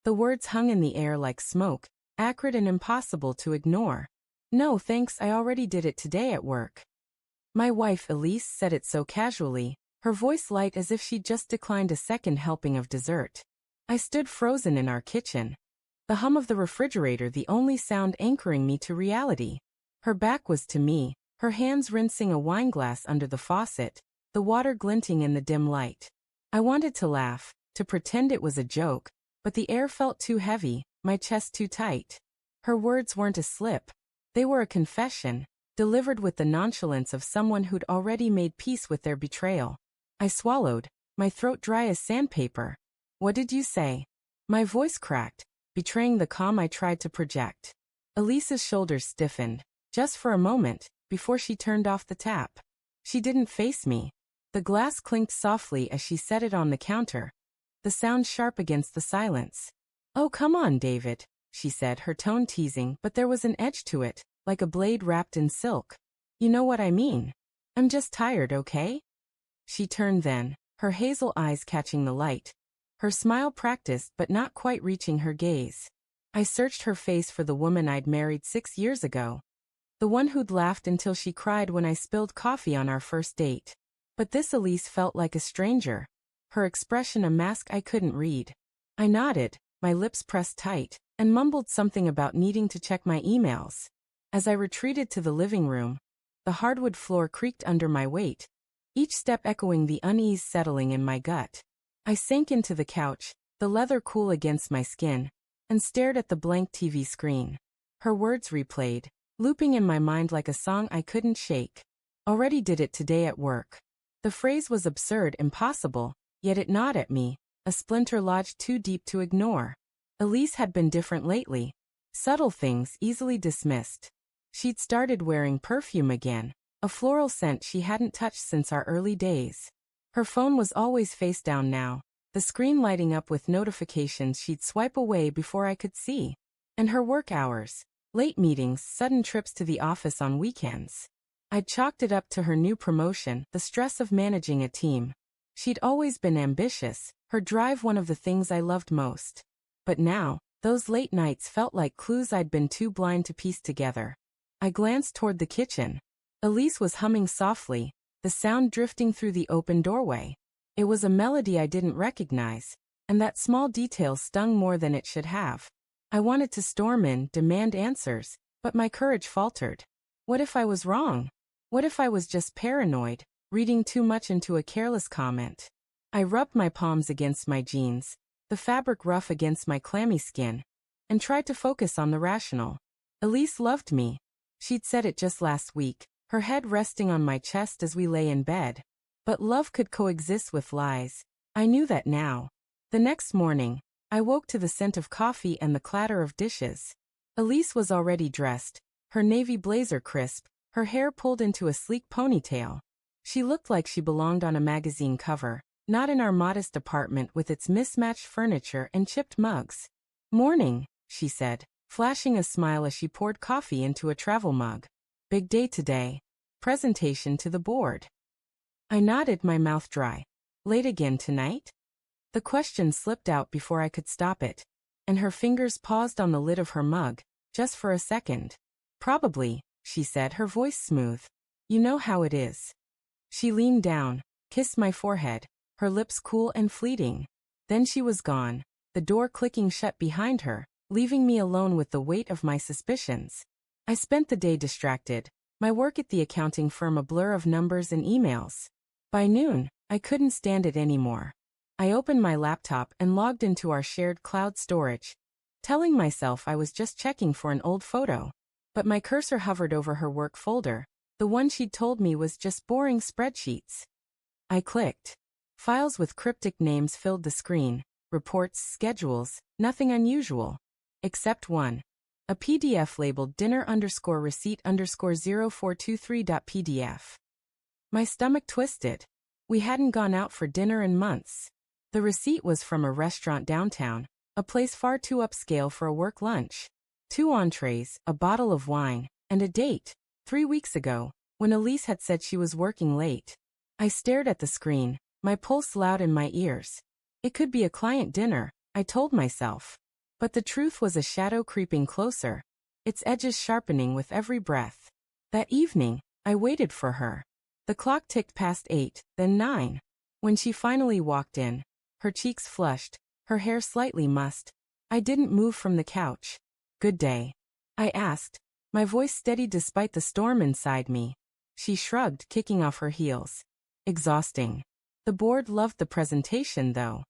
The words hung in the air like smoke, acrid and impossible to ignore. No thanks, I already did it today at work. My wife Elise said it so casually, her voice light as if she'd just declined a second helping of dessert. I stood frozen in our kitchen. The hum of the refrigerator the only sound anchoring me to reality. Her back was to me, her hands rinsing a wineglass under the faucet, the water glinting in the dim light. I wanted to laugh, to pretend it was a joke, but the air felt too heavy, my chest too tight. Her words weren't a slip. They were a confession, delivered with the nonchalance of someone who'd already made peace with their betrayal. I swallowed, my throat dry as sandpaper. What did you say? My voice cracked, betraying the calm I tried to project. Elise's shoulders stiffened, just for a moment, before she turned off the tap. She didn't face me. The glass clinked softly as she set it on the counter, the sound sharp against the silence. Oh, come on, David, she said, her tone teasing, but there was an edge to it, like a blade wrapped in silk. You know what I mean. I'm just tired, okay? She turned then, her hazel eyes catching the light. Her smile practiced but not quite reaching her gaze. I searched her face for the woman I'd married 6 years ago. The one who'd laughed until she cried when I spilled coffee on our first date. But this Elise felt like a stranger. Her expression a mask I couldn't read. I nodded, my lips pressed tight, and mumbled something about needing to check my emails. As I retreated to the living room, the hardwood floor creaked under my weight, each step echoing the unease settling in my gut. I sank into the couch, the leather cool against my skin, and stared at the blank TV screen. Her words replayed, looping in my mind like a song I couldn't shake. Already did it today at work. The phrase was absurd, impossible, yet it gnawed at me, a splinter lodged too deep to ignore. Elise had been different lately. Subtle things easily dismissed. She'd started wearing perfume again, a floral scent she hadn't touched since our early days. Her phone was always face down now, the screen lighting up with notifications she'd swipe away before I could see. And her work hours, late meetings, sudden trips to the office on weekends. I'd chalked it up to her new promotion, the stress of managing a team. She'd always been ambitious, her drive one of the things I loved most. But now, those late nights felt like clues I'd been too blind to piece together. I glanced toward the kitchen. Elise was humming softly, the sound drifting through the open doorway. It was a melody I didn't recognize, and that small detail stung more than it should have. I wanted to storm in, demand answers, but my courage faltered. What if I was wrong? What if I was just paranoid, reading too much into a careless comment? I rubbed my palms against my jeans, the fabric rough against my clammy skin, and tried to focus on the rational. Elise loved me. She'd said it just last week, her head resting on my chest as we lay in bed. But love could coexist with lies. I knew that now. The next morning, I woke to the scent of coffee and the clatter of dishes. Elise was already dressed, her navy blazer crisp, her hair pulled into a sleek ponytail. She looked like she belonged on a magazine cover, not in our modest apartment with its mismatched furniture and chipped mugs. "Morning," she said, flashing a smile as she poured coffee into a travel mug. "Big day today. Presentation to the board." I nodded, my mouth dry. "Late again tonight?" The question slipped out before I could stop it, and her fingers paused on the lid of her mug, just for a second. "Probably," she said, her voice smooth. "You know how it is." She leaned down, kissed my forehead, her lips cool and fleeting. Then she was gone, the door clicking shut behind her, leaving me alone with the weight of my suspicions. I spent the day distracted, my work at the accounting firm a blur of numbers and emails. By noon, I couldn't stand it anymore. I opened my laptop and logged into our shared cloud storage, telling myself I was just checking for an old photo. But my cursor hovered over her work folder, the one she'd told me was just boring spreadsheets. I clicked. Files with cryptic names filled the screen, reports, schedules, nothing unusual. Except one. A PDF labeled dinner_receipt_0423.pdf. My stomach twisted. We hadn't gone out for dinner in months. The receipt was from a restaurant downtown, a place far too upscale for a work lunch. 2 entrees, a bottle of wine, and a date, 3 weeks ago, when Elise had said she was working late. I stared at the screen, my pulse loud in my ears. It could be a client dinner, I told myself. But the truth was a shadow creeping closer, its edges sharpening with every breath. That evening, I waited for her. The clock ticked past 8, then 9. When she finally walked in, her cheeks flushed, her hair slightly mussed, I didn't move from the couch. "Good day?" I asked, my voice steady despite the storm inside me. She shrugged, kicking off her heels. "Exhausting. The board loved the presentation, though."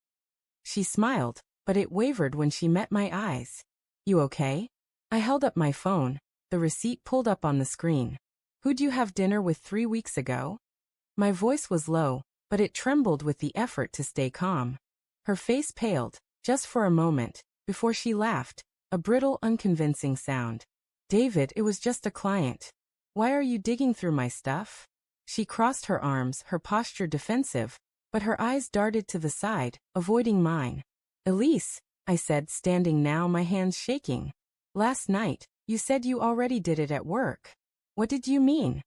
She smiled, but it wavered when she met my eyes. "You okay?" I held up my phone, the receipt pulled up on the screen. "Who'd you have dinner with 3 weeks ago?" My voice was low, but it trembled with the effort to stay calm. Her face paled, just for a moment, before she laughed, a brittle, unconvincing sound. "David, it was just a client. Why are you digging through my stuff?" She crossed her arms, her posture defensive, but her eyes darted to the side, avoiding mine. "Elise," I said, standing now, my hands shaking. "Last night, you said you already did it at work. What did you mean?"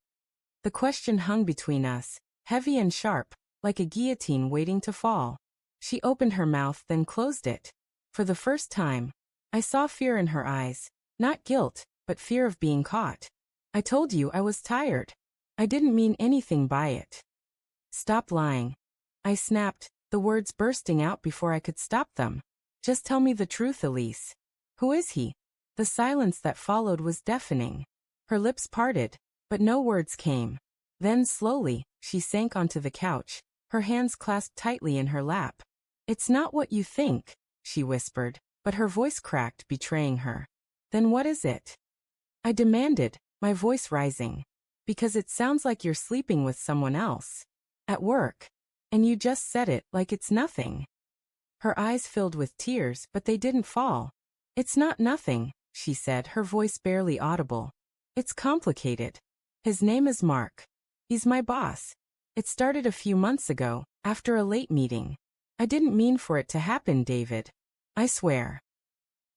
The question hung between us, heavy and sharp, like a guillotine waiting to fall. She opened her mouth, then closed it. For the first time, I saw fear in her eyes, not guilt, but fear of being caught. "I told you I was tired. I didn't mean anything by it." "Stop lying," I snapped, the words bursting out before I could stop them. "Just tell me the truth, Elise. Who is he?" The silence that followed was deafening. Her lips parted, but no words came. Then slowly, she sank onto the couch, her hands clasped tightly in her lap. "It's not what you think," she whispered, but her voice cracked, betraying her. "Then what is it?" I demanded, my voice rising. "Because it sounds like you're sleeping with someone else. At work. And you just said it like it's nothing." Her eyes filled with tears, but they didn't fall. "It's not nothing," she said, her voice barely audible. "It's complicated. His name is Mark. He's my boss. It started a few months ago, after a late meeting. I didn't mean for it to happen, David. I swear."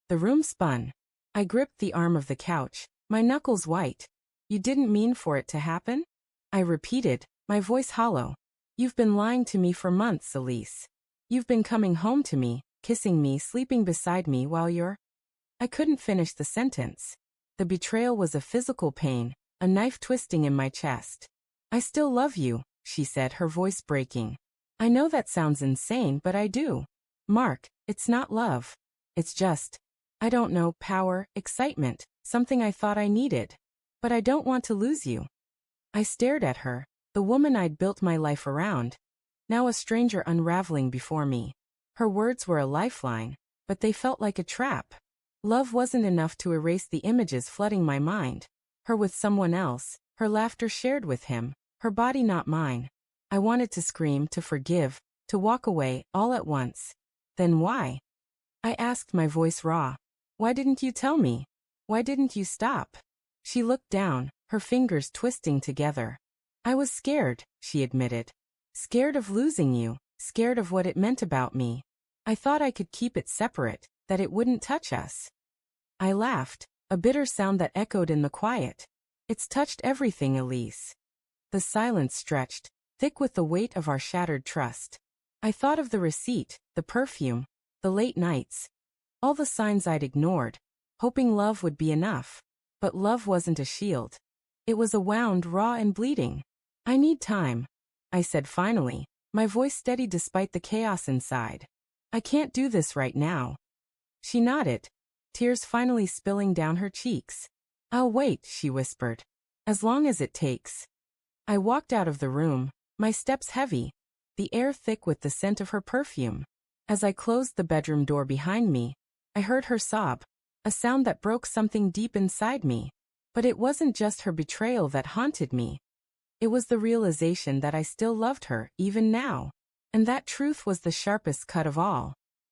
The room spun. I gripped the arm of the couch, my knuckles white. "You didn't mean for it to happen?" I repeated, my voice hollow. "You've been lying to me for months, Elise. You've been coming home to me, kissing me, sleeping beside me while you're—" I couldn't finish the sentence. The betrayal was a physical pain, a knife twisting in my chest. "I still love you," she said, her voice breaking. "I know that sounds insane, but I do. Mark, it's not love. It's just, I don't know, power, excitement, something I thought I needed. But I don't want to lose you." I stared at her, the woman I'd built my life around, now a stranger unraveling before me. Her words were a lifeline, but they felt like a trap. Love wasn't enough to erase the images flooding my mind. Her with someone else, her laughter shared with him, her body not mine. I wanted to scream, to forgive, to walk away, all at once. "Then why?" I asked, my voice raw. "Why didn't you tell me? Why didn't you stop?" She looked down, her fingers twisting together. "I was scared," she admitted. "Scared of losing you, scared of what it meant about me. I thought I could keep it separate, that it wouldn't touch us." I laughed, a bitter sound that echoed in the quiet. "It's touched everything, Elise." The silence stretched, thick with the weight of our shattered trust. I thought of the receipt, the perfume, the late nights, all the signs I'd ignored, hoping love would be enough. But love wasn't a shield. It was a wound, raw and bleeding. "I need time," I said finally, my voice steady despite the chaos inside. "I can't do this right now." She nodded, tears finally spilling down her cheeks. "I'll wait," she whispered. "As long as it takes." I walked out of the room, my steps heavy, the air thick with the scent of her perfume. As I closed the bedroom door behind me, I heard her sob, a sound that broke something deep inside me. But it wasn't just her betrayal that haunted me. It was the realization that I still loved her, even now. And that truth was the sharpest cut of all.